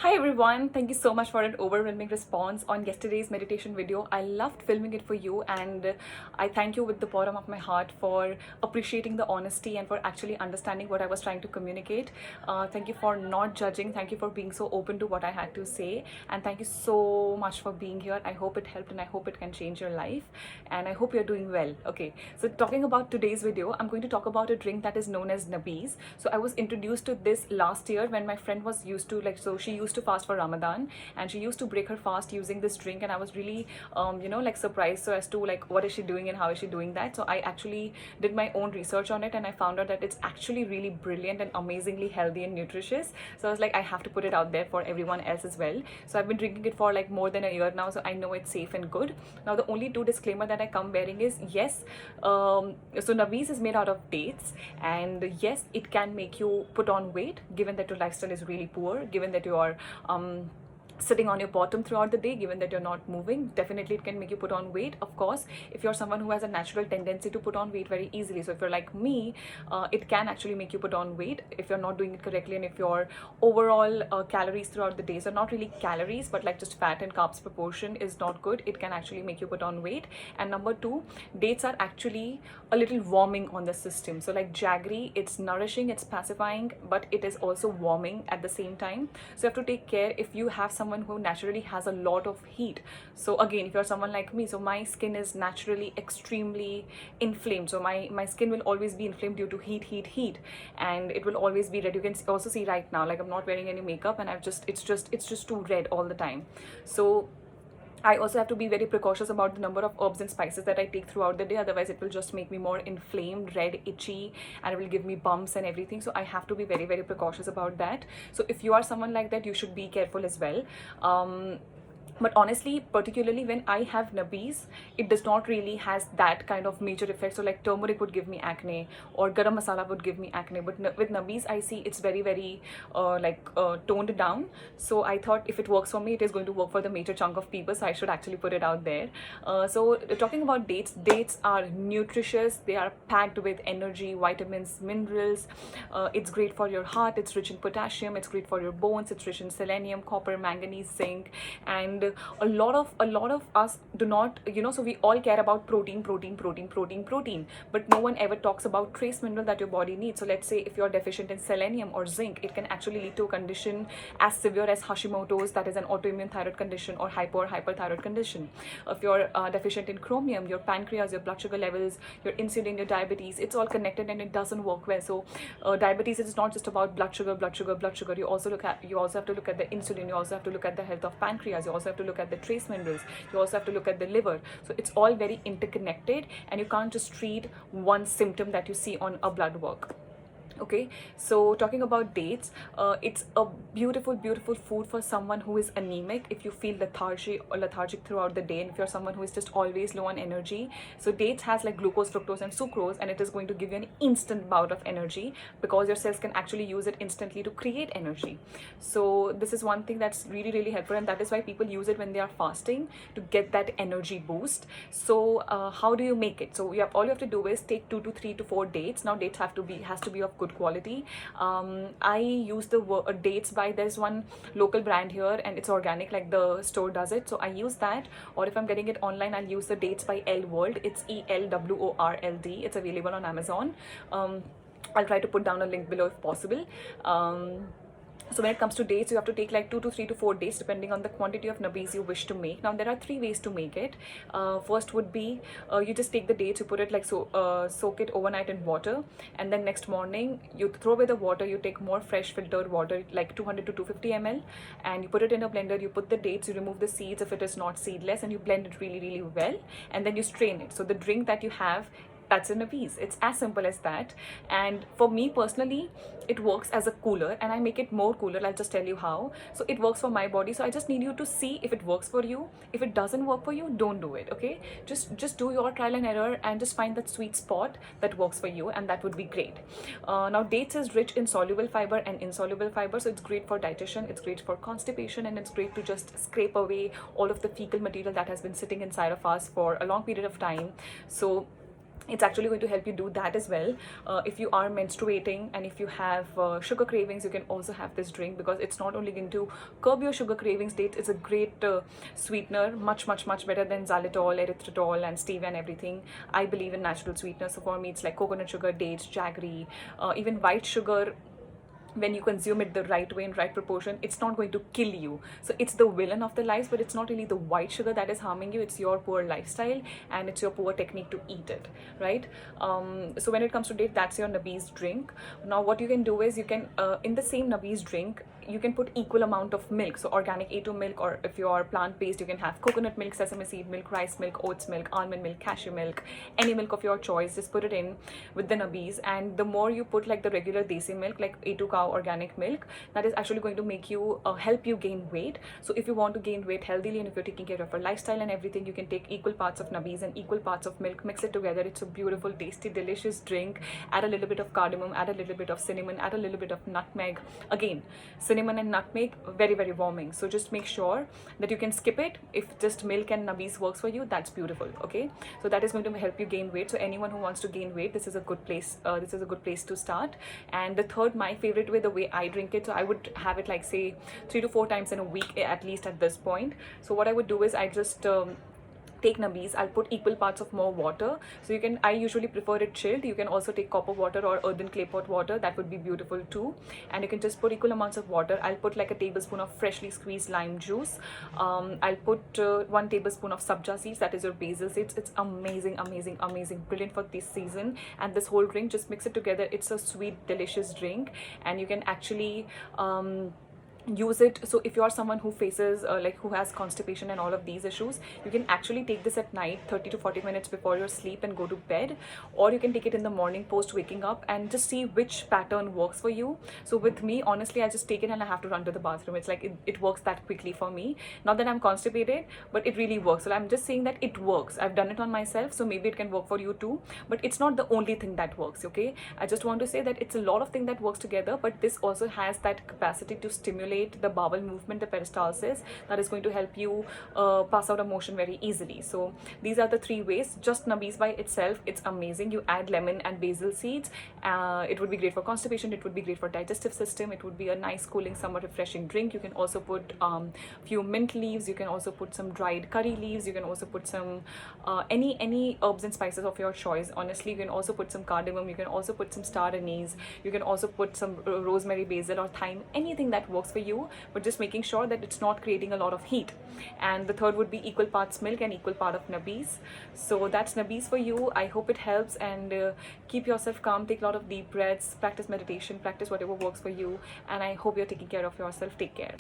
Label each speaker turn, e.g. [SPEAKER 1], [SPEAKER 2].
[SPEAKER 1] Hi everyone, thank you so much for an overwhelming response on yesterday's meditation video. I loved filming it for you, and I thank you with the bottom of my heart for appreciating the honesty and for actually understanding what I was trying to communicate. Thank you for not judging, thank you for being so open to what I had to say, and thank you so much for being here. I hope it helped and I hope it can change your life, and I hope you're doing well. Okay, so talking about today's video, I'm going to talk about a drink that is known as Nabeez. So I was introduced to this last year when my friend was used to she used to fast for Ramadan, and she used to break her fast using this drink, and I was really surprised so as to what is she doing and how is she doing that. So I actually did my own research on it, and I found out that it's actually really brilliant and amazingly healthy and nutritious. So I was like, I have to put it out there for everyone else as well. So I've been drinking it for more than a year now, so I know it's safe and good. Now the only two disclaimer that I come bearing is yes, so Nabeez is made out of dates, and yes, it can make you put on weight given that your lifestyle is really poor, given that you are sitting on your bottom throughout the day, given that you're not moving. Definitely it can make you put on weight. Of course, if you're someone who has a natural tendency to put on weight very easily, so if you're like me, it can actually make you put on weight if you're not doing it correctly, and if your overall calories throughout the day, so not really calories but just fat and carbs proportion is not good, it can actually make you put on weight. And number two, dates are actually a little warming on the system. So jaggery, it's nourishing, it's pacifying, but it is also warming at the same time. So you have to take care if you have someone who naturally has a lot of heat. So again, if you're someone like me, so my skin is naturally extremely inflamed, so my skin will always be inflamed due to heat, and it will always be red. You can also see right now, I'm not wearing any makeup, and it's just too red all the time. So I also have to be very precautious about the number of herbs and spices that I take throughout the day. Otherwise, it will just make me more inflamed, red, itchy, and it will give me bumps and everything. So I have to be very, very precautious about that. So if you are someone like that, you should be careful as well. But honestly, particularly when I have Nabeez, it does not really has that kind of major effect. So turmeric would give me acne, or garam masala would give me acne, but with Nabeez I see it's very, very toned down. So I thought if it works for me, it is going to work for the major chunk of people, so I should actually put it out there. So talking about dates are nutritious. They are packed with energy, vitamins, minerals. It's great for your heart, it's rich in potassium, it's great for your bones, it's rich in selenium, copper, manganese, zinc. And a lot of us do not, so we all care about protein, but no one ever talks about trace mineral that your body needs. So let's say if you're deficient in selenium or zinc, it can actually lead to a condition as severe as Hashimoto's, that is an autoimmune thyroid condition, or hyperthyroid condition. If you're deficient in chromium, your pancreas, your blood sugar levels, your insulin, your diabetes, it's all connected and it doesn't work well. So diabetes is not just about blood sugar. You also have to look at the insulin, you also have to look at the health of pancreas, you also have to look at the trace minerals, you also have to look at the liver. So it's all very interconnected, and you can't just treat one symptom that you see on a blood work. Okay, so talking about dates, it's a beautiful food for someone who is anemic, if you feel lethargic throughout the day, and if you're someone who is just always low on energy. So dates has glucose, fructose and sucrose, and it is going to give you an instant bout of energy, because your cells can actually use it instantly to create energy. So this is one thing that's really, really helpful, and that is why people use it when they are fasting, to get that energy boost. So how do you make it? So all you have to do is take 2 to 3 to 4 dates. Now dates has to be of good quality. I use the dates by, there's one local brand here and it's organic, the store does it, so I use that. Or if I'm getting it online, I'll use the dates by L World. It's ELWORLD. It's available on Amazon. I'll try to put down a link below if possible. So when it comes to dates, you have to take 2 to 3 to 4 days depending on the quantity of Nabeez you wish to make. Now there are 3 ways to make it. First would be, you just take the dates, you put it soak it overnight in water, and then next morning you throw away the water, you take more fresh filtered water 200 to 250 ml, and you put it in a blender, you put the dates, you remove the seeds if it is not seedless, and you blend it really, really well, and then you strain it. So the drink that you have, that's a Nabeez. It's as simple as that. And for me personally, it works as a cooler, and I make it more cooler. I'll just tell you how. So it works for my body, so I just need you to see if it works for you. If it doesn't work for you, don't do it. Okay, just do your trial and error and just find that sweet spot that works for you, and that would be great. Now dates is rich in soluble fiber and insoluble fiber, so it's great for digestion, it's great for constipation, and it's great to just scrape away all of the fecal material that has been sitting inside of us for a long period of time. So it's actually going to help you do that as well. If you are menstruating and if you have sugar cravings, you can also have this drink, because it's not only going to curb your sugar cravings. Dates is a great sweetener, much better than xylitol, erythritol and stevia and everything. I believe in natural sweeteners, so for me it's like coconut sugar, dates, jaggery, even white sugar. When you consume it the right way, in right proportion, it's not going to kill you. So it's the villain of the life, but it's not really the white sugar that is harming you. It's your poor lifestyle and it's your poor technique to eat it, right? So when it comes to date, that's your Nabeez drink. Now what you can do is, you can in the same Nabeez drink, you can put equal amount of milk, so organic A2 milk, or if you are plant-based, you can have coconut milk, sesame seed milk, rice milk, oats milk, almond milk, cashew milk, any milk of your choice. Just put it in with the Nabeez, and the more you put like the regular desi milk, like A2 cow organic milk, that is actually going to make you help you gain weight. So if you want to gain weight healthily, and if you're taking care of your lifestyle and everything, you can take equal parts of Nabeez and equal parts of milk, mix it together. It's a beautiful, tasty, delicious drink. Add a little bit of cardamom, add a little bit of cinnamon, add a little bit of nutmeg. Again, cinnamon and nutmeg, very warming. So just make sure that you can skip it. If just milk and Nabeez works for you, that's beautiful. Okay, so that is going to help you gain weight. So anyone who wants to gain weight, this is a good place. This is a good place to start. And the third, my favorite way, the way I drink it, so I would have it like say 3 to 4 times in a week at least at this point. So what I would do is, I just take Nabeez, I'll put equal parts of more water. So you can, I usually prefer it chilled. You can also take copper water or earthen clay pot water, that would be beautiful too. And you can just put equal amounts of water. I'll put like a tablespoon of freshly squeezed lime juice. I'll put 1 tablespoon of sabja seeds, that is your basil seeds. It's amazing, brilliant for this season. And this whole drink, just mix it together. It's a sweet, delicious drink, and you can actually use it. So if you are someone who faces like who has constipation and all of these issues, you can actually take this at night, 30 to 40 minutes before your sleep and go to bed, or you can take it in the morning post waking up, and just see which pattern works for you. So with me, honestly, I just take it and I have to run to the bathroom. It's like it works that quickly for me. Not that I'm constipated, but it really works. So I'm just saying that it works. I've done it on myself, so maybe it can work for you too, but it's not the only thing that works. Okay, I just want to say that it's a lot of things that works together, but this also has that capacity to stimulate the bowel movement, the peristalsis, that is going to help you pass out a motion very easily. So these are the 3 ways. Just Nabeez by itself, it's amazing. You add lemon and basil seeds, it would be great for constipation, it would be great for digestive system, it would be a nice cooling summer refreshing drink. You can also put few mint leaves, you can also put some dried curry leaves, you can also put some any herbs and spices of your choice. Honestly, you can also put some cardamom, you can also put some star anise, you can also put some rosemary, basil or thyme, anything that works for you, but just making sure that it's not creating a lot of heat. And the third would be equal parts milk and equal part of Nabeez. So that's Nabeez for you. I hope it helps, and keep yourself calm, take a lot of deep breaths, practice meditation, practice whatever works for you, and I hope you're taking care of yourself. Take care.